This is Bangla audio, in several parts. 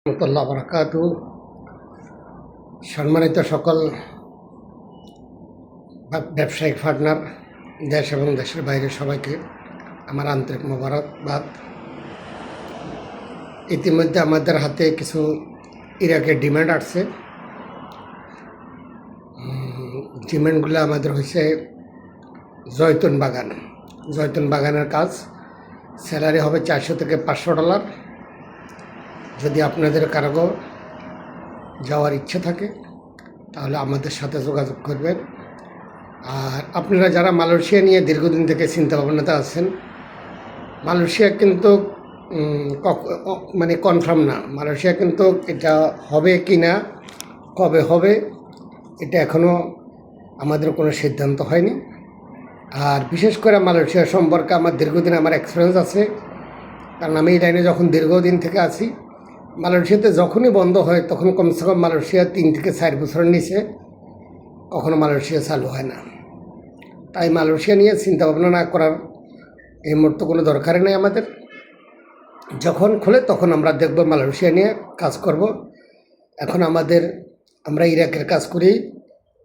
রহমতুল্লাহ বারাকাতু। সম্মানিত সকল ব্যবসায়িক পার্টনার, দেশ এবং দেশের বাইরে সবাইকে আমার আন্তরিক মোবারকবাদ। ইতিমধ্যে আমাদের হাতে কিছু ইরাকের ডিমান্ড আসছে। ডিমান্ডগুলো আমাদের হয়েছে জয়তুন বাগানের কাজ। স্যালারি হবে $400 থেকে $500। যদি আপনাদের কারো যাওয়ার ইচ্ছে থাকে তাহলে আমাদের সাথে যোগাযোগ করবেন। আর আপনারা যারা মালয়েশিয়া নিয়ে দীর্ঘদিন থেকে চিন্তা ভাবনাতে আছেন, মালয়েশিয়া কিন্তু কনফার্ম না। মালয়েশিয়া কিন্তু এটা হবে কি না, কবে হবে, এটা এখনও আমাদের কোনো সিদ্ধান্ত হয়নি। আর বিশেষ করে মালয়েশিয়া সম্পর্কে আমার দীর্ঘদিন এক্সপিরিয়েন্স আছে, কারণ আমি এই লাইনে যখন দীর্ঘদিন থেকে আছি। মালয়েশিয়াতে যখনই বন্ধ হয় তখন কমসে কম মালয়েশিয়া 3 থেকে 4 বছরের নিচে কখনো মালয়েশিয়া চালু হয় না। তাই মালয়েশিয়া নিয়ে চিন্তা ভাবনা না করার এই মুহূর্তে কোনো দরকারই নেই আমাদের। যখন খোলে তখন আমরা দেখব মালয়েশিয়া নিয়ে কাজ করব। এখন আমরা ইরাকের কাজ করি,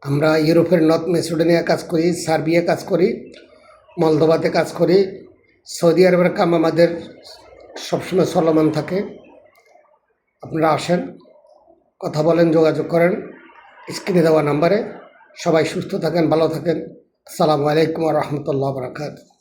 আমরা ইউরোপের নর্থ মেসিডোনিয়া কাজ করি, সার্বিয়া কাজ করি, মলদোভাতে কাজ করি, সৌদি আরবের কাম আমাদের সবসময় চলমান থাকে। আপনারা আসেন, কথা বলেন, যোগাযোগ করেন স্ক্রিনে দেওয়া নাম্বারে। সবাই সুস্থ থাকেন, ভালো থাকেন। আসসালামু আলাইকুম ওয়া রাহমাতুল্লাহি ওয়া বারাকাতুহু।